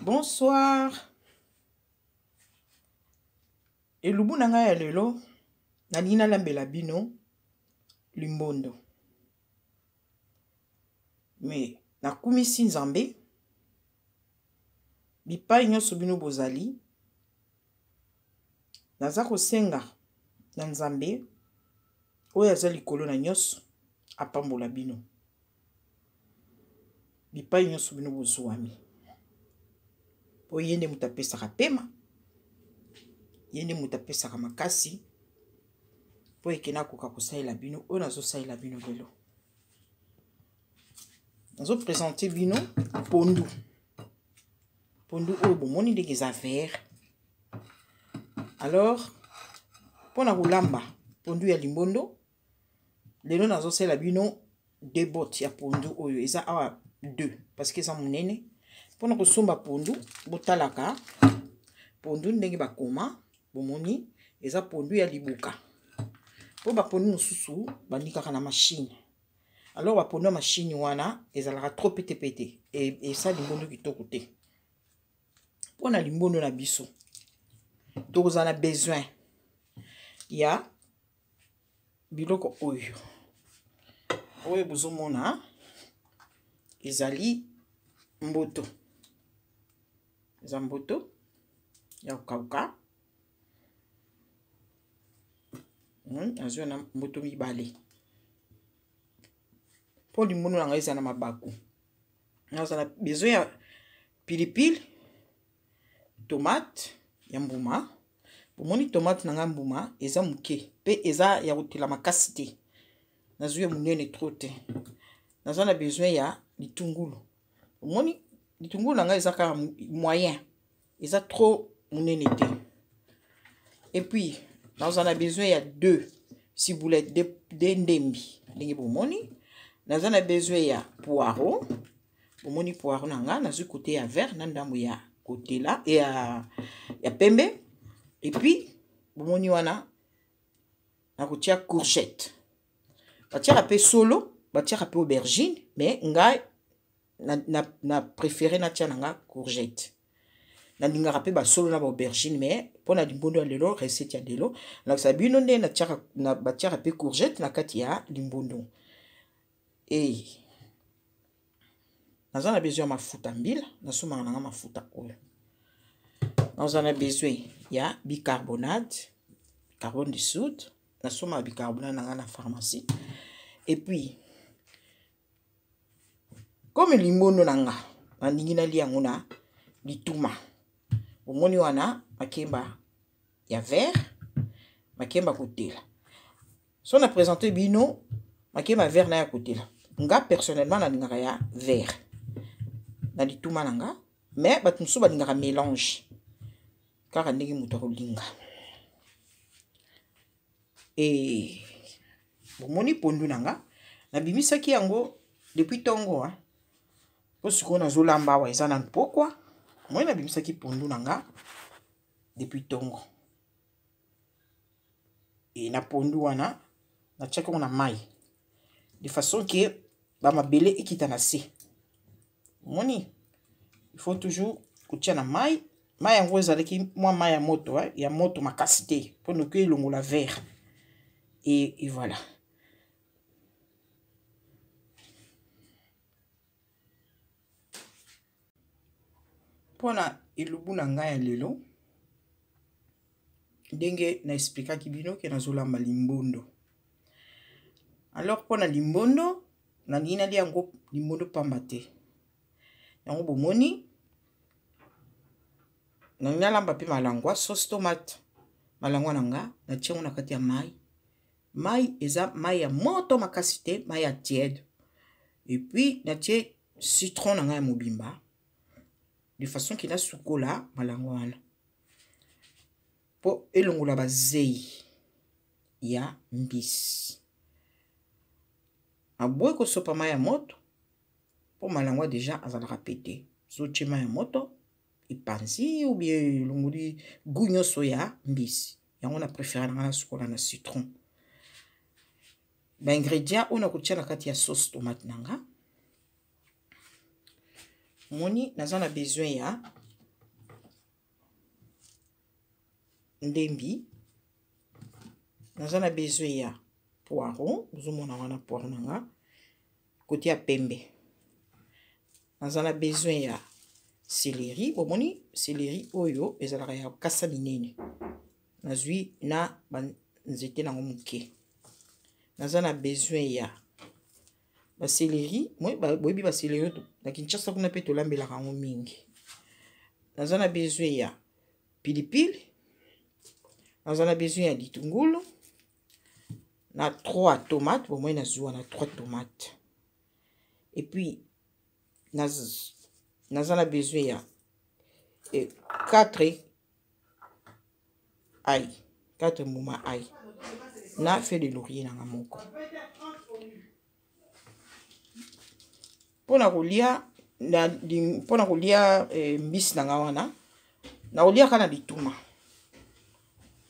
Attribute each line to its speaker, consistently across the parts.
Speaker 1: Bonsoir. Elubu nanga ya lelo nalina lambela bino limbondo. Me nakumisi nzambe bipai nyonso bino bozali naza kosenga na nzambe oyo aza likolo na nyonso apambola bino. Bipai nyonso bino bozwami. Po yende mutapesaka pema. Yende mutapesaka makasi. Po ekena koka kosalela bino oyo nazosalela bino lelo. Nazo présenter bino pondu. Pondu oyo bomoni ndenge eza vert. Alors pona kolamba pondu ya limbondo lelo nazosalela bino deux bottes ya pondu oyo eza awa deux parce que eza monene. Pona kosomba pondu botalaka pondu ndenge bakoma bomoni eza pondu ya libuka. Po ba pondu mosusu bandikaka na machine. Alors ba pondu ya machine wana ezalaka trop pete et ça limbondo kitoko te. Pona limbondo na biso tokozana besoin ya biloko oyo. Oyo bozomona ezali mboto. Eza mboto ya kokauka. Azo na mboto mibale. Po limbondo nanga eza na mabaku. Nazo na besoin ya pilipili, tomate ya mbuma. Bomoni tomate nanga mbuma eza muke pe eza ya kotela makasi te. Nazo ya munene trop te. Nazo na besoin ya litungulu. Bomoni litungulu nanga eza ka moyen. Eza trop munene te. Et puis nazo na besoin ya deux ciboulettes de ndembi. Ndenge bomoni. Nazo na besoin ya poireau. Bomoni poireau nanga nazo côté ya vert na ndambo ya côté là et ya pembe. Et puis bomoni wana na kotia courgette. Batia pe solo, batia pe aubergine, mais ngai na préféré na tia nanga courgette. Na ndinga pe ba solo na ba aubergine mais pona limbondo ya lelo recette ya lelo na sabino nde na tia na batia pe courgette na kati ya limbondo. Et naza na besoin ya mafuta mbila, na soma nanga mafuta oyo. Naza na besoin ya bicarbonate, carbone de soude, na soma bicarbonate nanga na pharmacie. Et puis comme limbondo nanga na ndingi na liango na lituma. Omoni wana makemba ya vert, makemba kotela. So na présenter bino makemba vert na ya kotela. Nga personnellement na ndingaka ya vert. Na lituma nanga, mais bato mosusu balingaka mélange. Kaka ndenge moto akolinga. Et bomoni pondu nanga na bimisaki yango depuis tongo hein. Po siko na zolamba wa eza na pokwa. Moi na bimisaki pondu nanga depuis tongo. Et na pondu wana na tiaka na mai. De façon que ba mabele ekita na se. Moni il faut toujours kotia na mai. Mai yango ezalaki mwa mai ya moto hein, ya moto makasi te po noke longola vert. Et voilà. Pona elubu na ngai ya lelo ndenge na expliquaki bino ke nazolamba limbondo. Alors pona limbondo na nina liango limbondo pamba te. Yango bomoni na nina lamba pe malangwa sauce tomate. Malangwa nanga na tiango na kati ya mai. Mai eza mai ya moto makasi te, mai ya tiède. Et puis na tie citron nanga ya mobimba. De façon qu'il a sukola malangwa wana. Po elongola ba zei ya mbisi. Aboye ko sopa mai ya moto. Po malangwa déjà azalaka pété. So tie mai ya moto epanzi ou bien longoli goût nyonso ya mbisi. Yango na préféré na sukola na citron. Ba ingrédients on a kotia na kati ya sauce tomate nanga. Moni naza na besoin ya ndembi. Nazana besoin ya poiron. Vous avez un poiron. Côté à pembe. Nazana besoin ya céleri. Bomoni céleri oyo ezalaka ya kasa minene. Nazui na nzete na ngomuke. Nazana besoin ya ba céleri. Moi boyebi ba céleri na Kinshasa kuna pe tolambela kango mingi. Nazana besoin ya pilipili. Nazana besoin ya litungulu. Na 3 tomates. Bon moi nazua na 3 tomates. Et puis nazana besoin ya 4 ail. 4 mouma ail. Na fait de laurier na ngamoko. Pona kolia mbisi na ngawana. Na kolia kana bituma.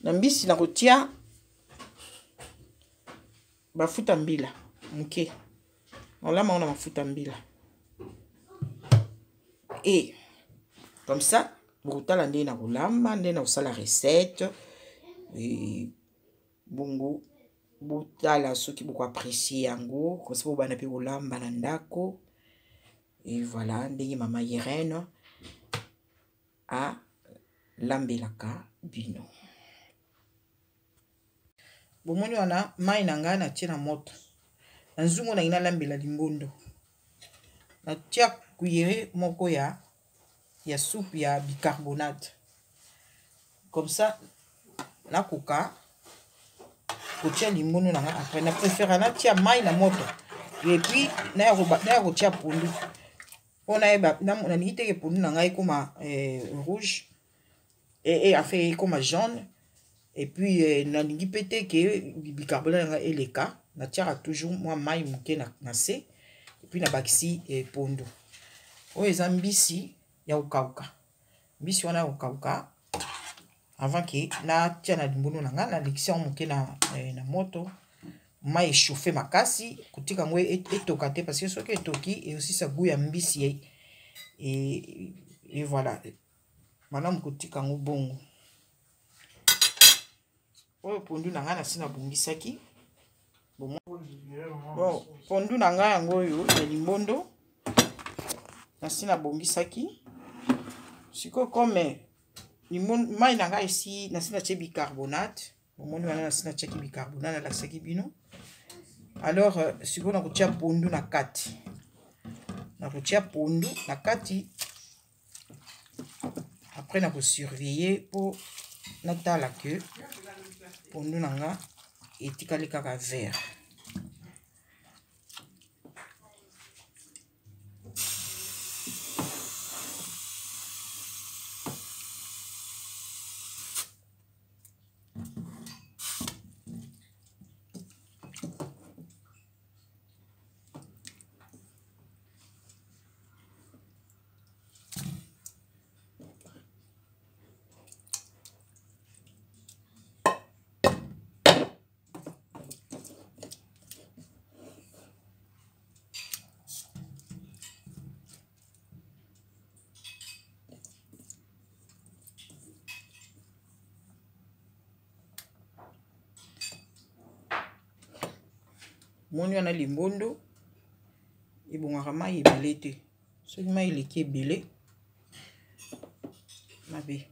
Speaker 1: Na mbisi na kotia bafuta mbila muke. Olama on a mafuta mbila. Et comme ça, vous la ndé na kolamba, ndé na la recette. Et bongo botala soki beaucoup apprécier yango, comme ça vous bana pe kolamba na ndako. Et voilà, ndenge mama Irène a lambelaka bino. Bomoni wana mai nanga na tia na moto. Na nzungu na ina lambela limbondo. Na tia cuillère moko ya soupe ya bicarbonate. Comme ça na koka kotia limbondo nanga après na préfère na tia mai na moto. Et puis na kotia pondu. On a na nite ke pondu nanga ekoma rouge et a fait comme jaune. Et puis na lingi pété que bicarbonate nanga eleka na tia toujours moi mai muke na se. Et puis na bakisi pondu. Oyo eza mbisi ya kokauka. Mbisi wana ya kokauka avant que na tia na limbondo nanga na lekisi muke na moto mai échauffé makasi kotika ngo etoka te parce que soki etoki et aussi ça goût ya mbisi et voilà. Madame kotika ngo bongo. Oyo pondu nanga na sina bungisaki. Bon pondu nanga yango oyo ya limbondo nasi na bongisaki siko comme limon mai nanga ici nasi na tie bicarbonate omoni wana nasi na tie bicarbonate na laksaki bino alors siko na kotia pondu na kati après na ko surveiller pour natala que pondu nanga etikali kaka vert. Moni wana limbondo ebongaka mai ebele te soki mai eleki ebele mabe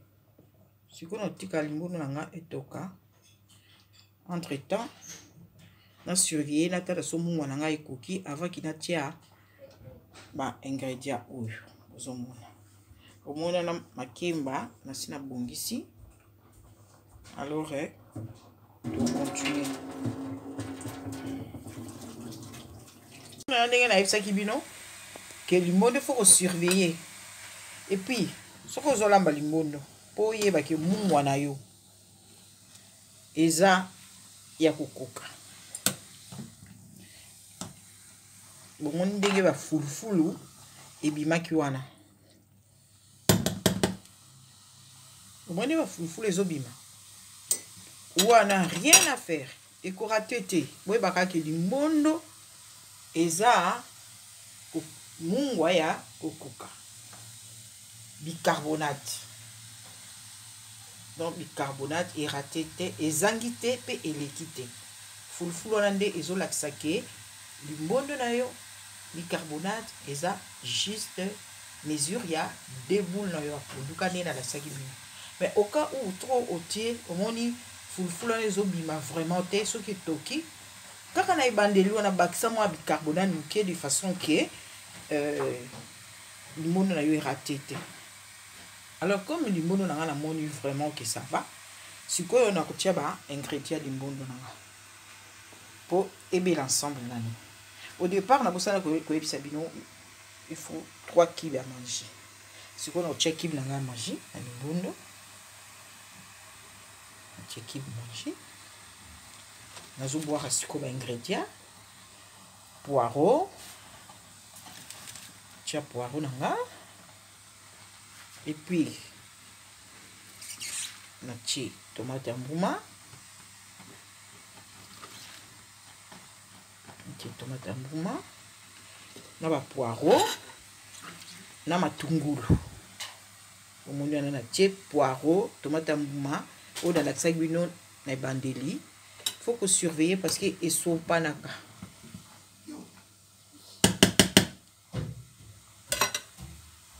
Speaker 1: sikoyo natika limbondo nanga etoka entre temps na surveiller natala so mungwa nanga ekoki avant ki natia ba ingrédients oyo ozomona omona na makemba nasi na bongisi alors to continuer. Ndenge na yebisaki bino ke limbondo faut surveiller et puis soko ozolamba limbondo po yeba ke mungwa na yo eza ya kokoka bomoni ndenge ba fulufulu ebimaki wana bomoni ba fulufulu ezobima wana rien à faire ekora tete boyebaka ke limbondo eza mungwa ya kokoka bicarbonate donc bicarbonate eraté te ezangi te pe eleki te fulufulu wana nde ezolakisa ke limbondo na yo bicarbonate eza juste mesure ya 2 boules na yo ya produka nde nalakisaki bino. Mais au cas où trop otie omoni fulufulu wana ezobima vraiment te soki etoki kaka na ebandeli wana bakisa mwa bicarbonate moke de façon ke limbondo na yo eraté te. Alors comme limbondo na nga namoni vraiment que ça va, sikoyo nakotia ba ingrédients limbondo na nga pour aimer l'ensemble nani. Au départ nakosala koyebisa bino il faut 3 kg à manger. Sikoyo nakotia kg na nga manger na limbondo. Natia kg manger. Nazo boire sikoyo ba ingrédients poireau. Tia poireau na nga. Et puis, on a tomate en bouma. Tomate en bouma. On a poireau. On a matungulu. Au moment où on a poireau, tomate en bouma. On a la saguino, na bandeli. Il faut que surveiller parce que ils sont pas naka.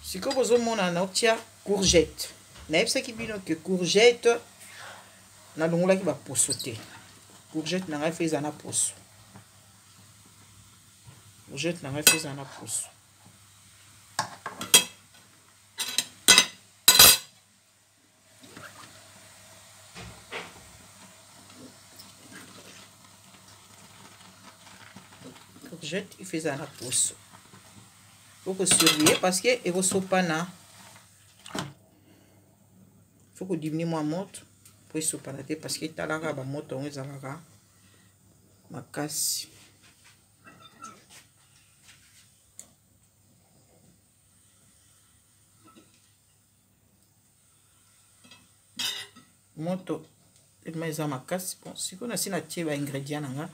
Speaker 1: Si vous avez une courgette, vous savez que courgette, vous avez sauter. Courgette, vous avez fait un poisson. Courgette, vous avez fait un poisson. Courgette, il fait un poisson. Il faut surveiller parce que il faut pas na. Faut que diminuer moins moto pour se panater parce que talaga ba moto on ezalaka makasi. Moto mais à makasi bon si on a si na tie ba ingrédients nanga.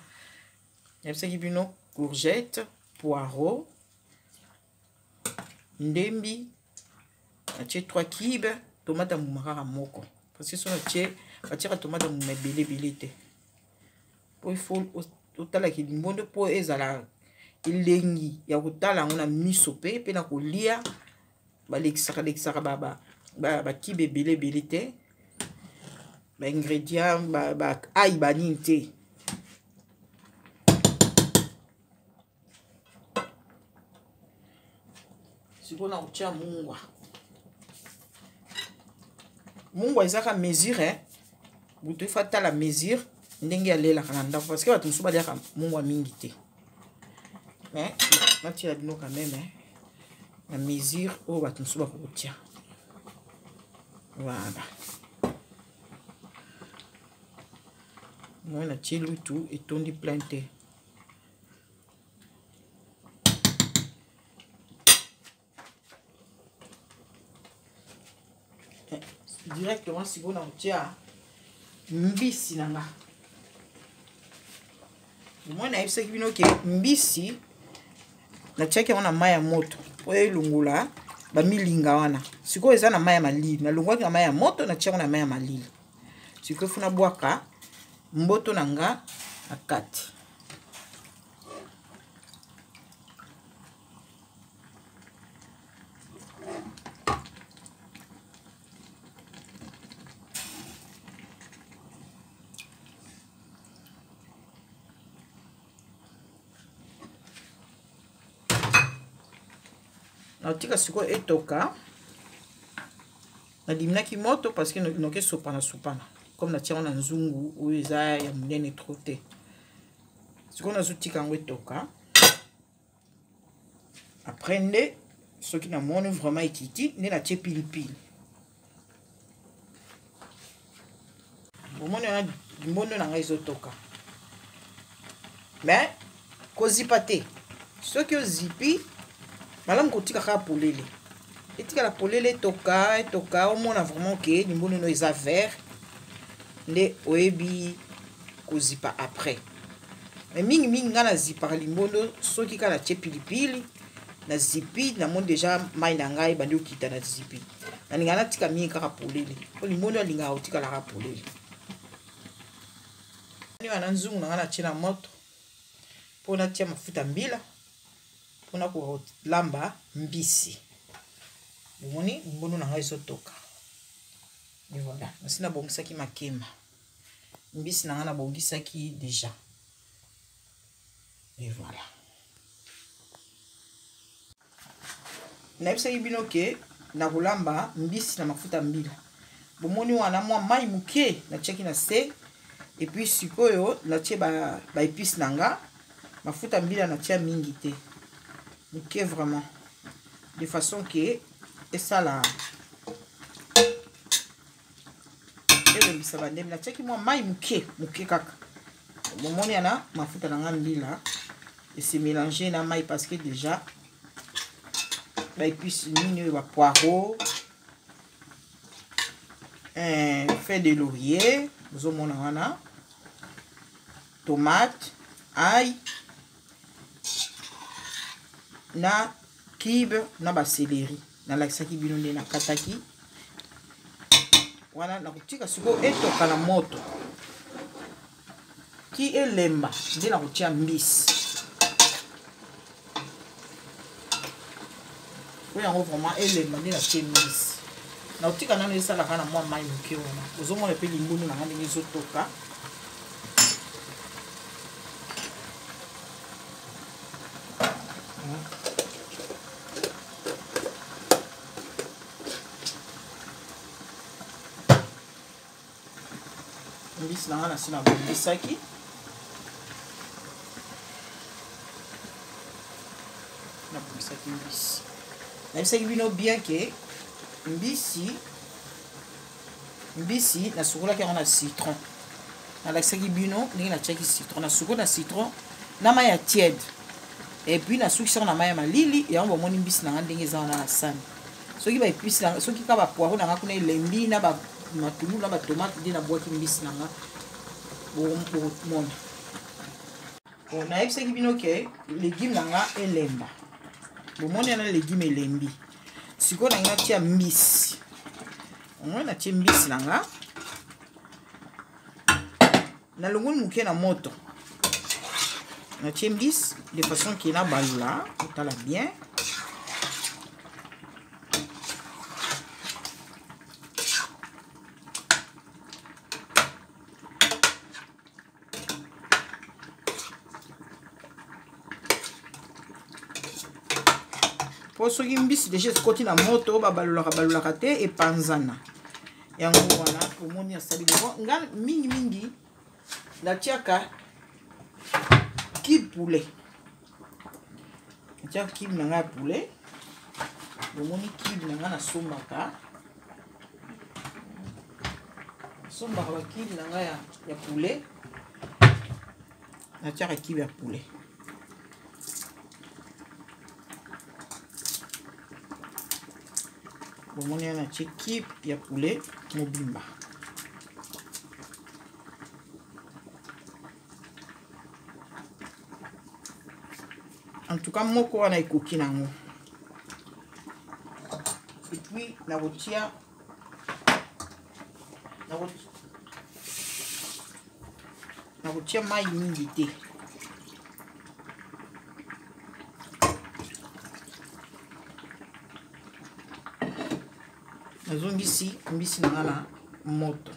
Speaker 1: Il y a bino courgette, poireau, ndembi, atie 3 kibes, tomate mumaka moko. Parce que si on atie tomate mumaka belé te. Il faut otala ki limbondo po ezala ilengi ya kotala ngona miso pe na kolia ba lexaka ba kibe belé te. Ba ingrédients ba ail banini te. On a obtient mungwa. Mungwa ezaka mesure vous devez faire la mesure ndenge ya lela kananda parce que ba tusuba dia mungwa mingi te. Mais mati la bino quand même la mesure au ba tusuba ko tia. Voilà. Moi na tilu tout et tondi planté. Directement si vous n'avez mbisi nanga. Moi na yebisa kibino ke mbisi na cheke wana maya moto. Po elungula ba milinga wana. Siko eza na maya malili. Na lungwa na maya moto na cheke na maya malili. Siko funa bwaka mboto nanga akati. Natika siko etoka na diminaki moto parce que noke sopana comme na tia na nzungu ou eza ya munene trop te siko nazutika ngo etoka après nde soki na moni vraiment ekiti nde na tie pilipili bomoni na mbondo na ngai ezotoka mais kozipa te soki ozipi malamu kotika kaka polele etika la polele toka omona vraiment que limbondo no eza vert nde oyebi kozipa après mais mingi nga na zipaka limbondo soki kaka tie pilipili na zipi na moni déjà mai na ngai bandi okita na zipi alinga tika mi kaka polele po limoni alinga otika la polele ni wana nzungu na tina moto po na tia mafuta mbila po na ko lamba mbisi moni mbono na ngaiso toka et voilà nasina bongisaki makemba mbisi na ngana bongisaki déjà et voilà naibisaki bino ke na kolamba mbisi na mafuta mbila bomoni wana mwa mai muke na tiaki na se et puis sikoyo na tie ba épices nanga mafuta mbila na tia mingi te muke vraiment de façon que et ça là et le sabandem na tiaki mwa mai muke kaka bomoni ana mafuta nanga mbila et se mélanger na mai parce que déjà ba épices nini ba poireau fait de laurier vous mona wana tomate ail na kibe na ba céleri na lakisaki bino nde na kataki wana na kutika siko etoka na moto ki elemba nde na kutia mbisi oui yango vraiment elemba nde na tie mbisi na kutika nano esalaka na mwa mai moke wana ozomona mpe limbunu na nga ndenge ezotoka mbisi na nga na sina bongisaki na bongisaki mbisi nayebisaki bino bien ke mbisi nasukolaki yango na citron nalakisaki bino ndenge natiaki citron nasuko na citron na mai ya tiède et puis nasukisaka na mai ya malili yango bomoni mbisi na nga ndenge eza wana na sani soki baepisi soki ka bapoiro na nga kuna elembi na matungulu na batomate nde nabwaki mbisi na nga bomona nayebisaki bino ke légume na nga elemba bomoni yana légume elembi sikoyo na nga natia mbisi omoi natie mbisi na nga nalongoli moke na moto natie mbisi de façon ke na balula otala bien po soki mbisi deja esikoti na moto balulaka te epanzana yango wana omoni asali bongo nga mingi natiaka kibe poulet natiaka kibe na nga ya poulet omoni kibe na nga nasombaka bakibe na nga ya poulet natiaka kibe ya poulet bomoni yana tie kibe ya poulet mobimba en tout cas moko wana ekoki nango et puis nakotia mai mingi te nazongisi mbisi na nga na moto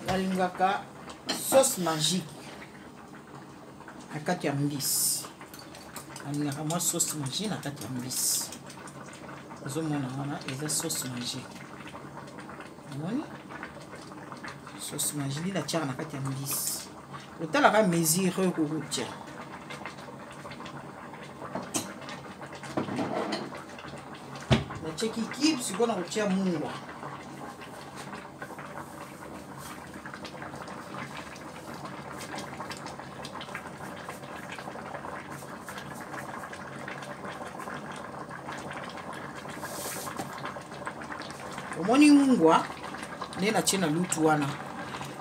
Speaker 1: nalingaka sauce magique na kati ya mbisi nalingaka mwa sauce magique na kati ya mbisi ozomona wana eza sauce magique omoni sauce magique ndi natiaka na kati ya mbisi otalaka mesure okokotia natiaki kibe sikoyo na kotia mungwa omoni mungwa nde natie na lutu wana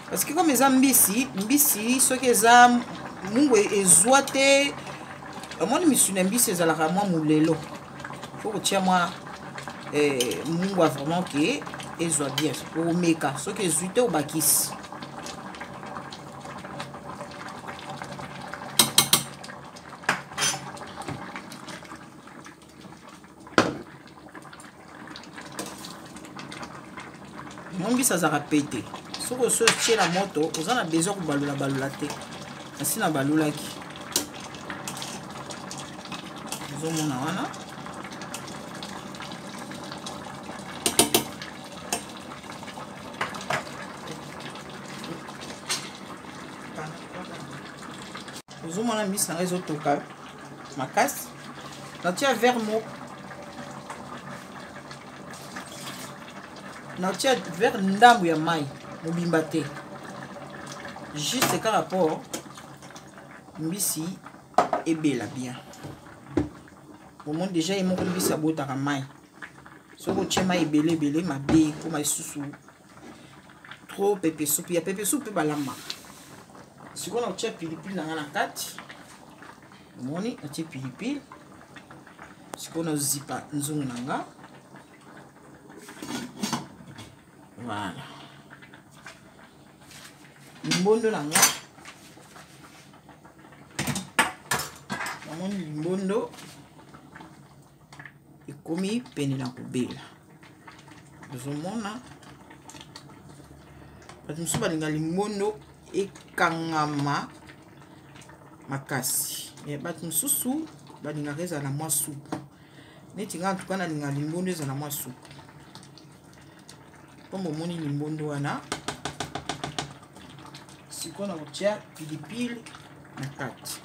Speaker 1: parce que comme eza mbisi soki eza mungu ezwa te amoni misuni mbisi ezalaka mwa mulelo faut kotia mwa mungu a vraiment ke ezwa bien omeka soki ezwi te obakisi mbisi azalaka pete soki otie na moto oza na besoin kobalula te asi na balulaki ozomona wana ozomona mbisi nanga ezotoka makasi natia verre moko natia verre ndambu ya mai mobimba te juste ka rapport mbisi ebela bien omoni déjà ye moko mbisi abotaka mai soki otie mai ebele mabe koma lisusu trop pepe soupe ya pepe soupe mpe balambaka sikoyo na otia pilipili nanga na kati omoni natie pilipili sikoyo nazipa nzungu nanga voilà limbondo nanga namoni limbondo ekomi pene na kobela ozomona bato mosusu balinga limbondo ekangama makasi bato mosusu balingaka ezala na mwa supu neti nga antuka nalinga limbondo ezala na mwa supu mpo bomoni limbondo wana sikoyo na kotia pilipili na kati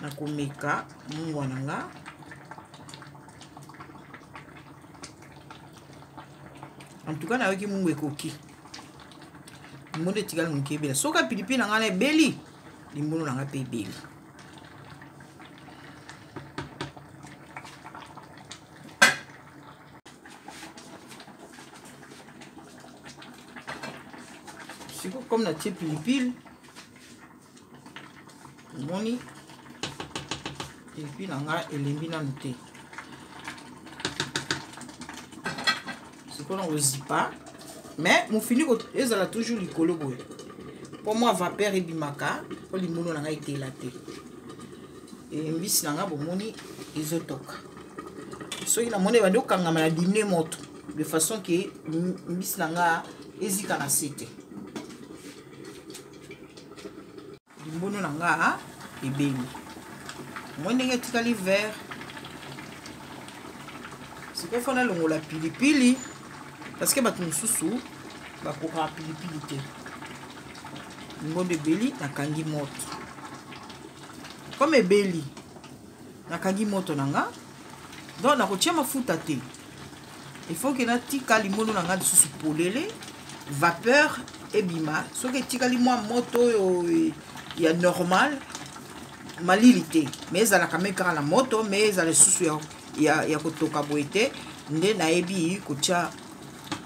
Speaker 1: nakomeka mungwa nanga antuka nayoki mungu ekoki limbondo etikali moke ebela soki pilipili nanga na ebeli limbondo nanga mpe ebeli sikoyo comme natie pilipili omoni pilipili nanga elembi nanu te sikoyo na kozipa mais mofiniko ezala toujours likolo boye mpo mwa vapeur ebimaka mpo limbondo nanga etela te mbisi nanga bomoni ezotoka soki namoni ebandi okangama na dine moto de façon ke mbisi nanga ezika na se te limbondo nanga ebeli moi ndenge etikali vert sikoyo fo nalongola pilipili parce que bato mosusu bakokaka pilipili te limbondo ebeli nakangi moto comme ebeli nakangi moto nanga donc nakotia mafuta te il faut ke natika limbondo nanga lisusu polele vapeur ebima soki etikali mwa moto oyo ya normal malili te mais ezalaka me kaka na moto mais ezala lisusu ya kotoka boye te nde nayebi kotia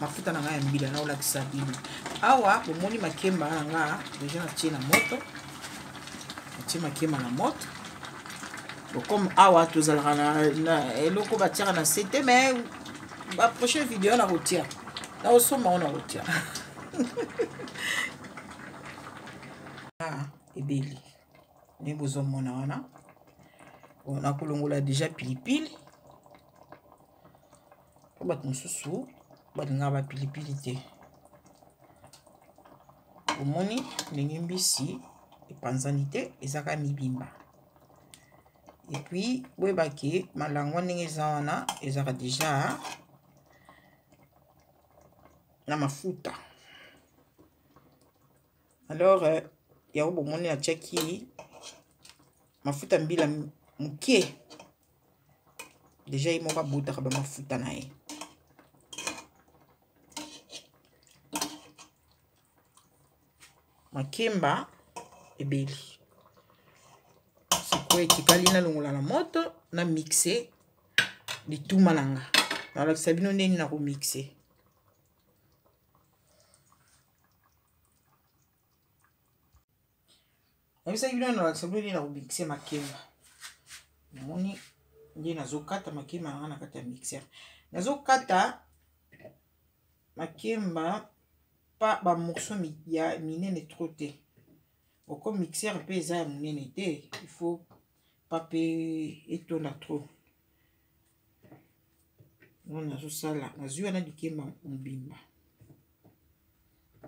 Speaker 1: mafuta nanga ya mbila naolakisa bino awa bomoni makemba nanga deja natie na moto natie makemba na moto comme awa tozalaka na eloko batiaka na se te mais ba prochaine vidéo na kotia naosomba ngo na kotia ebeli nde bozomona wana nakolongola deja pilipili po bato mosusu balingaka bapilipili te omoni ndenge mbisi epanzani te ezaka mibimba epuis boyebake malangwa ndenge eza wana ezaka deja na mafuta alors yango bomoni atiaki mafuta mbila moke deja ye moko abotaka bamafuta na ye makemba ebeli sikoyo etikali nalongola na moto na mixe lituma nanga nalakisa bino ndeni na komixe Nabisa bino na sabuni na mixer makemba. Moni nje nazokata makemba na kata mixer. Nazokata makemba pas ba morceau ya minene trop te. Oko mixer pe eza ya minene te, il faut pas pe étonner trop. On a sala nazui wana likemba mbimba.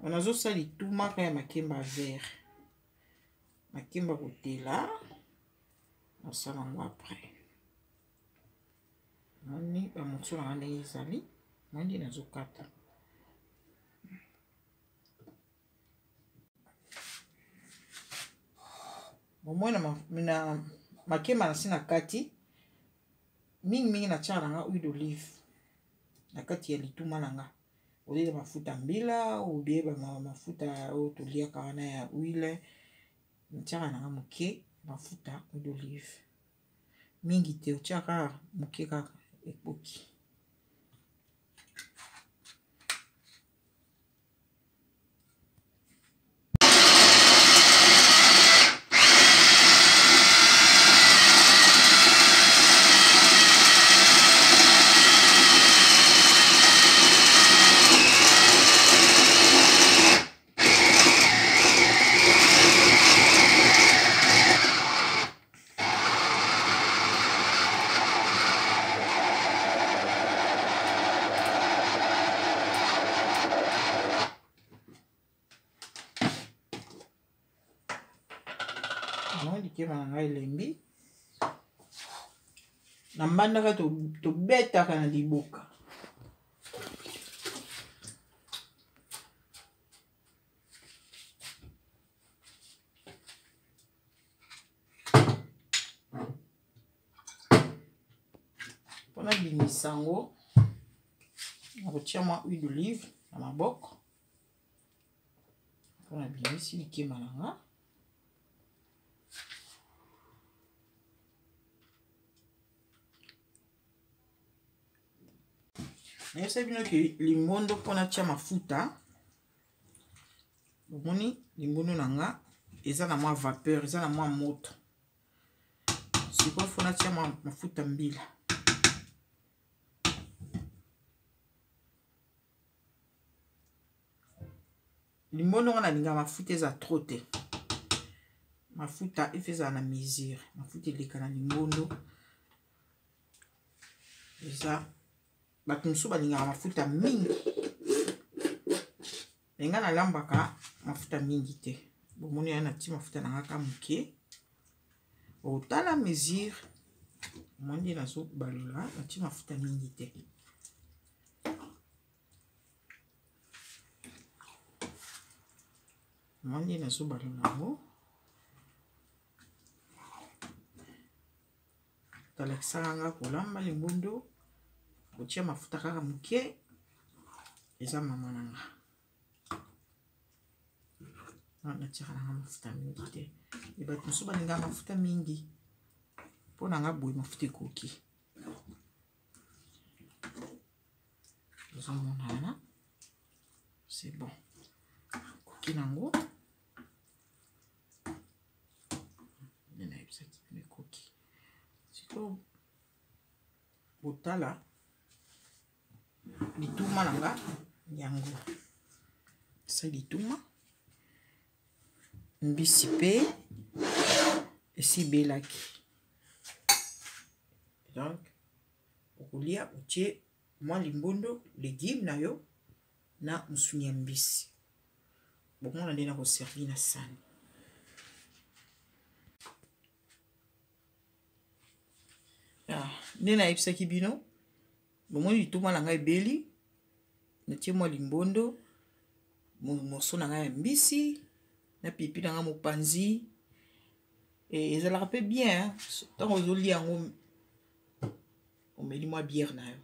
Speaker 1: On a sala lituma ka ya makemba vert. Makemba kotela on sala ngo après. Nani ba morceau na ndenge ezali, nandi nazokata. Bomona na makemba na sina kati mingi na tia nanga huile d'olive na kati ya lituma nanga. Olele mafuta mbila ou bien ba mafuta o toliaka wana ya huile ntia nanga moke mafuta huile d'olive. Mingi te otiaka moke kaka ekoki. Likema na ngai lembi na mbandaka tobetaka na liboka. Pona bimisango na kotia mwa huile d'olive na maboko pona bimisi likema na nga. Nayebisa bino ke limbondo mpona tia mafuta. Bomoni limbondo na nga eza na mwa vapeur, eza na mwa moto. Sikoyo mpona tia mafuta mbila. Limbondo wana linga mafuta eza trop te. Mafuta efeza na mesure. Mafuta eleka na limbondo. Eza bato mosusu balingaka mafuta mingi. Nga nalambaka mafuta mingi te. Bomoni ya nati mafuta na ngaka moke. Otala mesure. Mwandi nazo balola nati mafuta mingi te. Mwandi nazo balola ngo. Talakisaka nga kolamba limbondo. Kotia mafuta kaka moke eza mama nanga. Natia nanga mafuta mingi te. Bato mosusu balingaka mafuta mingi. Po nanga boye mafuta ekoki. Ozomona wana. C'est bon. Koki nango. Nena ebisaki ekoki. Siko botala lituma nanga yango. Sa lituma mbisi pe esi belaki. Donc okolia otie mwa limbondo légume na yo na musuni ya mbisi. Bomona nde na koservi na sani. Nde nayebisaki bino bomoni lituma na ngai ebeli natie mwa limbondo morceau na ngai ya mbisi na pipi na ngai mopanzi ezalaka pe bien ntango ozolia yango omeli mwa bière na yo.